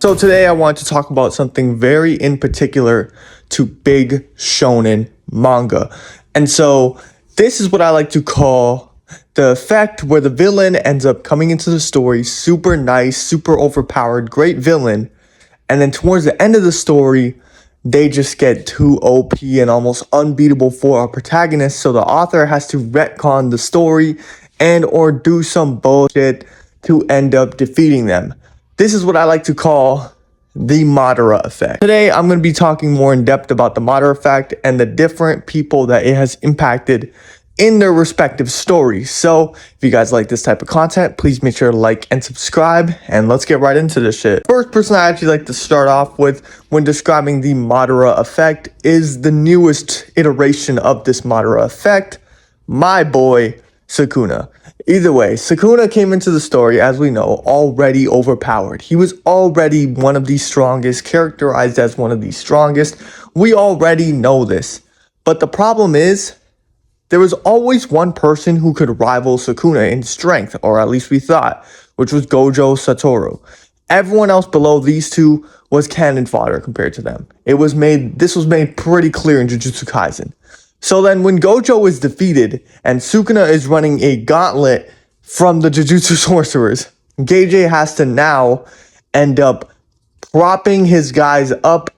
So today I want to talk about something very in particular to big shonen manga. And so this is what I like to call the effect where the villain ends up coming into the story super nice, super overpowered, great villain. And then towards the end of the story, they just get too OP and almost unbeatable for our protagonist. So the author has to retcon the story and or do some bullshit to end up defeating them. This is what I like to call the Madara effect. Today, I'm going to be talking more in depth about the Madara effect and the different people that it has impacted in their respective stories. So if you guys like this type of content, please make sure to like and subscribe, and let's get right into this shit. First person I actually like to start off with when describing the Madara effect is the newest iteration of this Madara effect, my boy Sukuna. Either way, Sukuna came into the story, as we know, already overpowered. He was already one of the strongest, characterized as one of the strongest. We already know this. But the problem is, there was always one person who could rival Sukuna in strength, or at least we thought, which was Gojo Satoru. Everyone else below these two was cannon fodder compared to them. This was made pretty clear in Jujutsu Kaisen. So then when Gojo is defeated and Sukuna is running a gauntlet from the Jujutsu sorcerers, Geiji has to now end up propping his guys up,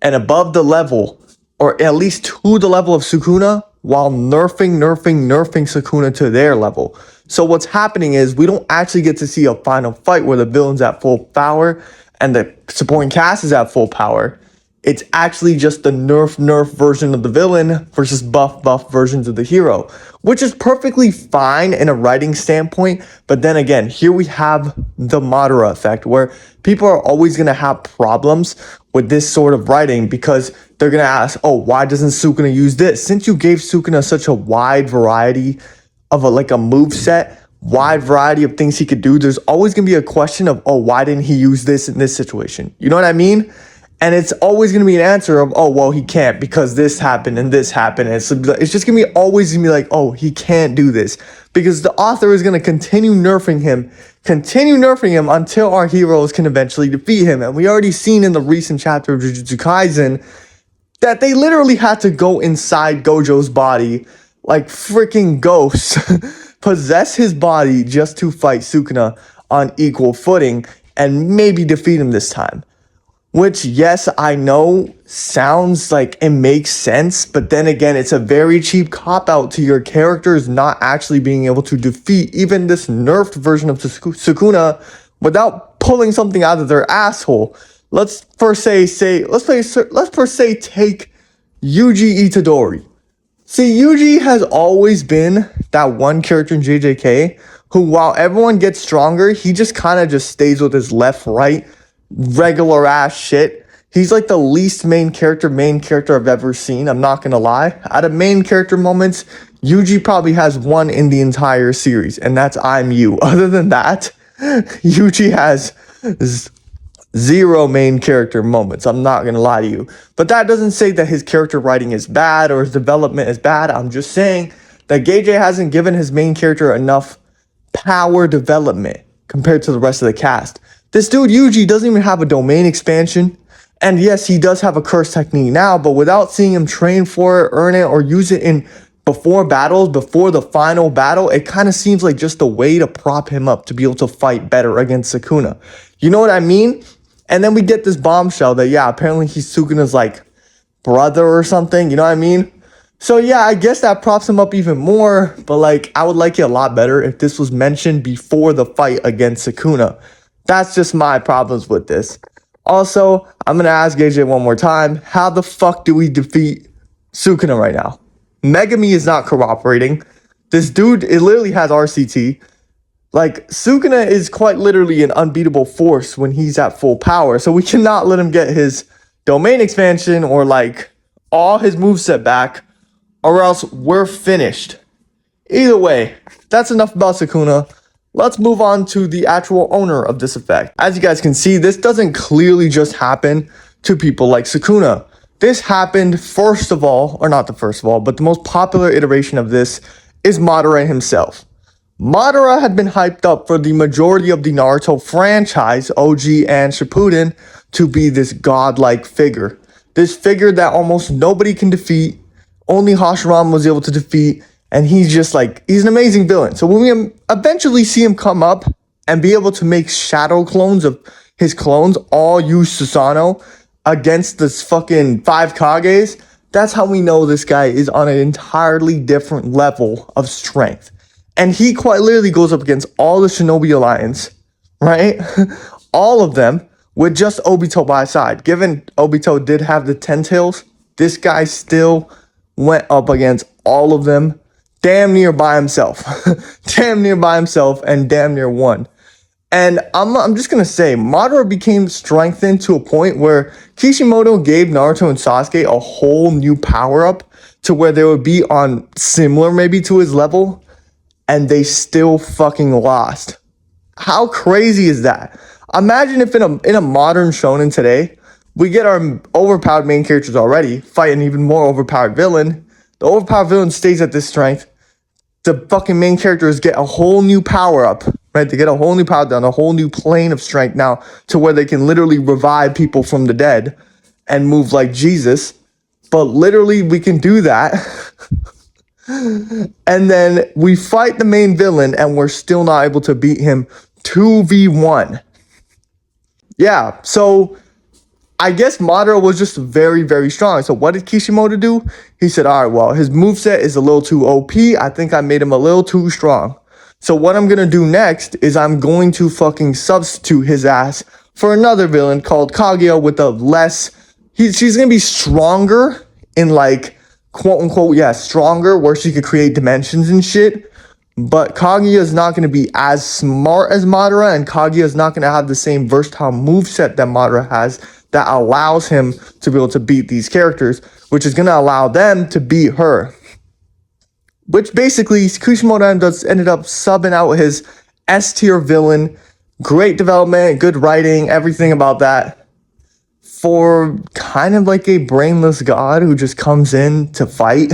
and above the level, or at least to the level of Sukuna, while nerfing Sukuna to their level. So what's happening is we don't actually get to see a final fight where the villain's at full power and the supporting cast is at full power. It's actually just the nerf version of the villain versus buff versions of the hero, which is perfectly fine in a writing standpoint. But then again, here we have the Madara effect, where people are always going to have problems with this sort of writing because they're going to ask, oh, why doesn't Sukuna use this? Since you gave Sukuna such a wide variety of a move set, wide variety of things he could do, there's always going to be a question of, oh, why didn't he use this in this situation? You know what I mean? And it's always going to be an answer of, oh, well, he can't because this happened and this happened. And it's just going to be always going to be like, oh, he can't do this. Because the author is going to continue nerfing him until our heroes can eventually defeat him. And we already seen in the recent chapter of Jujutsu Kaisen that they literally had to go inside Gojo's body like freaking ghosts, possess his body just to fight Sukuna on equal footing and maybe defeat him this time. Which, yes, I know sounds like it makes sense, but then again, it's a very cheap cop-out to your characters not actually being able to defeat even this nerfed version of Sukuna without pulling something out of their asshole. Let's per se take Yuji Itadori. See, Yuji has always been that one character in JJK who, while everyone gets stronger, he just kind of just stays with his left-right regular ass shit. He's like the least main character I've ever seen. I'm not gonna lie. Out of main character moments, Yuji probably has one in the entire series, and that's I'm You. Other than that, Yuji has zero main character moments. I'm not gonna lie to you. But that doesn't say that his character writing is bad or his development is bad. I'm just saying that Geiji hasn't given his main character enough power development compared to the rest of the cast. This dude, Yuji, doesn't even have a domain expansion. And yes, he does have a curse technique now, but without seeing him train for it, earn it, or use it in before the final battle, it kind of seems like just a way to prop him up to be able to fight better against Sukuna. You know what I mean? And then we get this bombshell that, yeah, apparently he's Sukuna's, like, brother or something. You know what I mean? So, yeah, I guess that props him up even more. But, like, I would like it a lot better if this was mentioned before the fight against Sukuna. That's just my problems with this. Also, I'm going to ask AJ one more time. How the fuck do we defeat Sukuna right now? Megami is not cooperating. This dude, it literally has RCT. Like, Sukuna is quite literally an unbeatable force when he's at full power. So we cannot let him get his domain expansion or, like, all his moveset back, or else we're finished. Either way, that's enough about Sukuna. Let's move on to the actual owner of this effect. As you guys can see, this doesn't clearly just happen to people like Sukuna. This happened first of all, or not the first of all, but the most popular iteration of this is Madara himself. Madara had been hyped up for the majority of the Naruto franchise, OG and Shippuden, to be this godlike figure. This figure that almost nobody can defeat, only Hashirama was able to defeat, and he's just like, he's an amazing villain. So when we eventually see him come up and be able to make shadow clones of his clones, all use Susanoo against this fucking 5 Kages, that's how we know this guy is on an entirely different level of strength. And he quite literally goes up against all the Shinobi Alliance, right? All of them with just Obito by his side. Given Obito did have the 10 tails, this guy still went up against all of them damn near by himself. Damn near by himself and damn near won. And I'm just going to say, Madara became strengthened to a point where Kishimoto gave Naruto and Sasuke a whole new power-up to where they would be on similar maybe to his level, and they still fucking lost. How crazy is that? Imagine if in a modern shonen today, we get our overpowered main characters already, fight an even more overpowered villain. The overpowered villain stays at this strength. The fucking main characters get a whole new power up, right? They get a whole new power down, a whole new plane of strength now to where they can literally revive people from the dead and move like Jesus. But literally, we can do that. And then we fight the main villain and we're still not able to beat him 2v1. Yeah, so I guess Madara was just very, very strong. So what did Kishimoto do? He said, all right, well, his moveset is a little too OP. I think I made him a little too strong. So what I'm going to do next is I'm going to fucking substitute his ass for another villain called Kaguya with a less... She's going to be stronger in like... quote unquote, yeah, stronger, where she could create dimensions and shit. But Kaguya is not going to be as smart as Madara, and Kaguya is not going to have the same versatile moveset that Madara has that allows him to be able to beat these characters, which is going to allow them to beat her. Which basically, Kishimoto ended up subbing out his S-tier villain. Great development, good writing, everything about that. For kind of like a brainless god who just comes in to fight.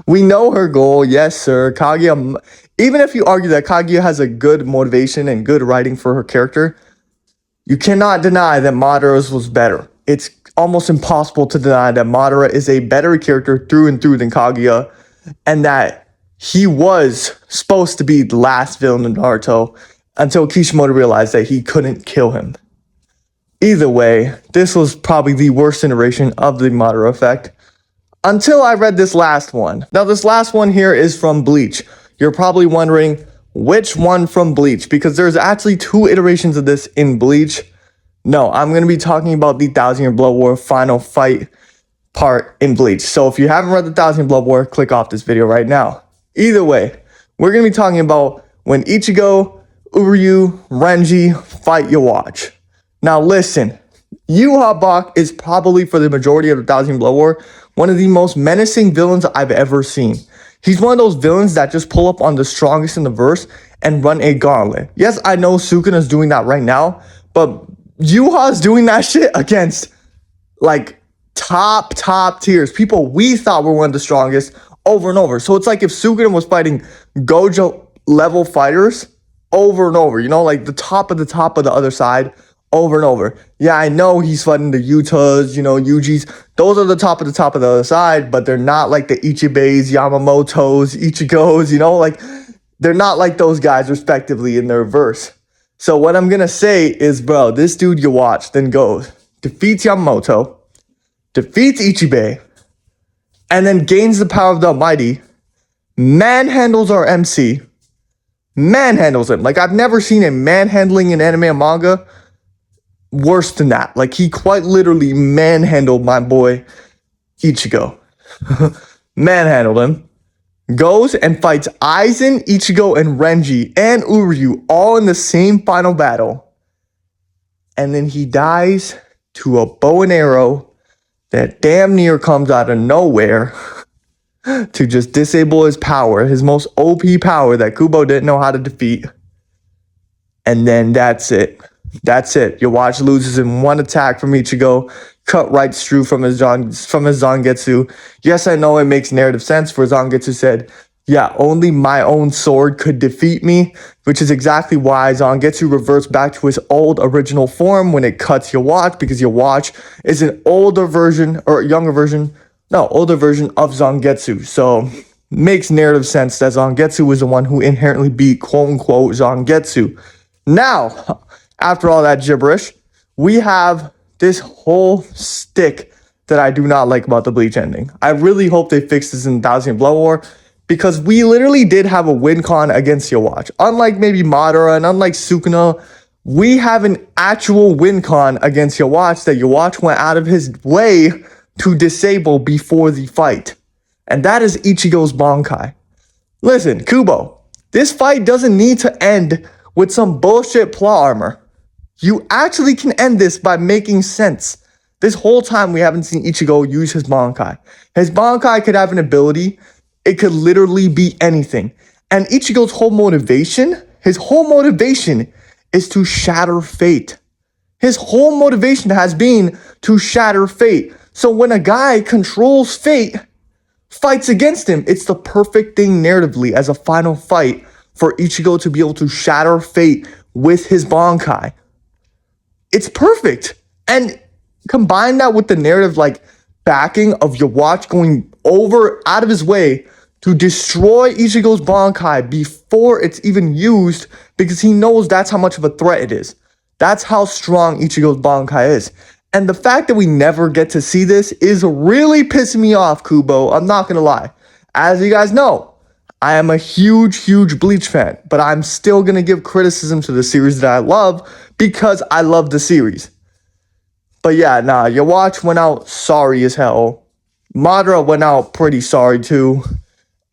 We know her goal, yes sir. Kaguya, even if you argue that Kaguya has a good motivation and good writing for her character, you cannot deny that Madara's was better. It's almost impossible to deny that Madara is a better character through and through than Kaguya, and that he was supposed to be the last villain in Naruto until Kishimoto realized that he couldn't kill him. Either way, this was probably the worst iteration of the Madara effect until I read this last one. Now, this last one here is from Bleach. You're probably wondering which one from Bleach, because there's actually 2 iterations of this in Bleach. No, I'm going to be talking about the 1,000-Year Blood War final fight part in Bleach. So if you haven't read the 1,000-Year Blood War, click off this video right now. Either way, we're going to be talking about when Ichigo, Uryu, Renji fight Yhwach. Now listen, Yhwach is probably, for the majority of the 1,000-Year Blood War, one of the most menacing villains I've ever seen. He's one of those villains that just pull up on the strongest in the verse and run a gauntlet. Yes, I know Sukuna is doing that right now, but Yhwach is doing that shit against like top tiers. People we thought were one of the strongest over and over. So it's like if Sukuna was fighting Gojo level fighters over and over, you know, like the top of the other side, over and over. Yeah, I know he's fighting the Yutas, you know, Yujis. Those are the top of the other side, but they're not like the Ichibes, Yamamotos, Ichigos, you know, like they're not like those guys respectively in their verse. So what I'm going to say is, bro, this dude Yhwach then goes, defeats Yamamoto, defeats Ichibe, and then gains the power of the Almighty, manhandles our MC, manhandles him. Like I've never seen a manhandling in anime and manga worse than that. Like he quite literally manhandled my boy Ichigo. Manhandled him. Goes and fights Aizen, Ichigo, and Renji and Uryu all in the same final battle. And then he dies to a bow and arrow that damn near comes out of nowhere to just disable his power, his most OP power that Kubo didn't know how to defeat. And then that's it. That's it. Yhwach loses in one attack from Ichigo, cut right through from his Zangetsu. Yes, I know it makes narrative sense, for Zangetsu said, Yeah, only my own sword could defeat me, which is exactly why Zangetsu reverts back to his old original form when it cuts Yhwach, because Yhwach is an older version, or younger version, no, older version of Zangetsu. So, makes narrative sense that Zangetsu was the one who inherently beat quote-unquote Zangetsu. Now, after all that gibberish, we have this whole stick that I do not like about the Bleach ending. I really hope they fix this in Thousand Blood War, because we literally did have a win con against Yhwach. Unlike maybe Madara and unlike Sukuna, we have an actual win con against Yhwach that Yhwach went out of his way to disable before the fight. And that is Ichigo's Bankai. Listen, Kubo, this fight doesn't need to end with some bullshit plot armor. You actually can end this by making sense. This whole time we haven't seen Ichigo use his Bankai. His Bankai could have an ability. It could literally be anything. And Ichigo's whole motivation, his whole motivation is to shatter fate. His whole motivation has been to shatter fate. So when a guy controls fate, fights against him, it's the perfect thing narratively as a final fight for Ichigo to be able to shatter fate with his Bankai. It's perfect. And combine that with the narrative like backing of Yhwach going out of his way to destroy Ichigo's Bankai before it's even used, because he knows that's how much of a threat it is. That's how strong Ichigo's Bankai is. And the fact that we never get to see this is really pissing me off, Kubo. I'm not gonna lie. As you guys know, I am a huge Bleach fan, but I'm still gonna give criticism to the series that I love because I love the series. But yeah, nah, Yhwach went out sorry as hell. Madara went out pretty sorry too.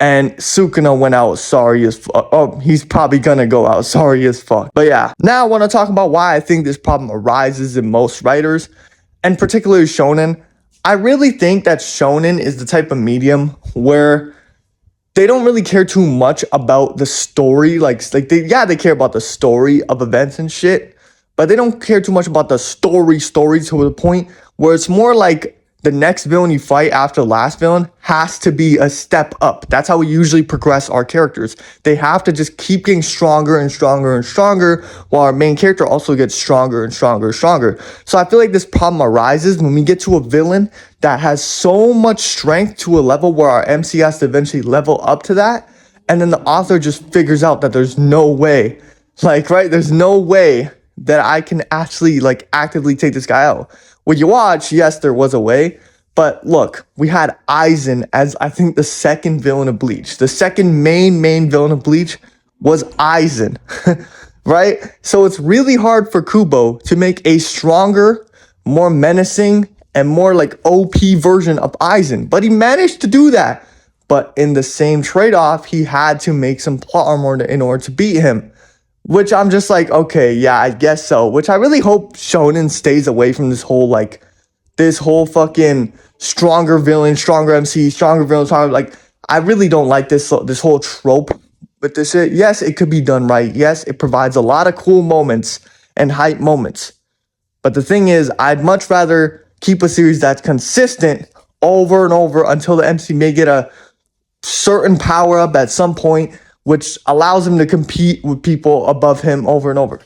And Sukuna went out sorry as fuck. Oh, he's probably gonna go out sorry as fuck. But yeah, now I want to talk about why I think this problem arises in most writers, and particularly Shonen. I really think that Shonen is the type of medium where they don't really care too much about the story. They care about the story of events and shit, but they don't care too much about the story to the point where it's more like the next villain you fight after the last villain has to be a step up. That's how we usually progress our characters. They have to just keep getting stronger and stronger and stronger, while our main character also gets stronger and stronger and stronger. So I feel like this problem arises when we get to a villain that has so much strength to a level where our MC has to eventually level up to that. And then the author just figures out that there's no way, there's no way that I can actually actively take this guy out. With Yhwach, yes, there was a way, but look, we had Aizen as I think the second villain of Bleach. The second main villain of Bleach was Aizen, right? So it's really hard for Kubo to make a stronger, more menacing, and more OP version of Aizen, but he managed to do that. But in the same trade-off, he had to make some plot armor in order to beat him. Which I'm just okay, yeah, I guess so. Which I really hope Shonen stays away from this whole, this whole fucking stronger villain, stronger MC, stronger villain, stronger, I really don't like this whole trope with this shit. Yes, it could be done right. Yes, it provides a lot of cool moments and hype moments. But the thing is, I'd much rather keep a series that's consistent over and over until the MC may get a certain power-up at some point, which allows him to compete with people above him over and over.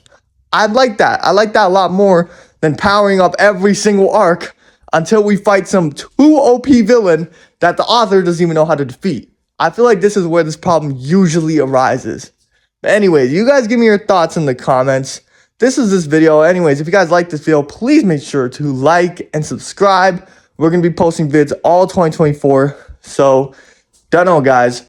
I'd like that. I like that a lot more than powering up every single arc until we fight some too OP villain that the author doesn't even know how to defeat. I feel like this is where this problem usually arises. But anyways, you guys give me your thoughts in the comments. This is this video. Anyways, if you guys like this video, please make sure to like and subscribe. We're going to be posting vids all 2024. So, don't know, guys.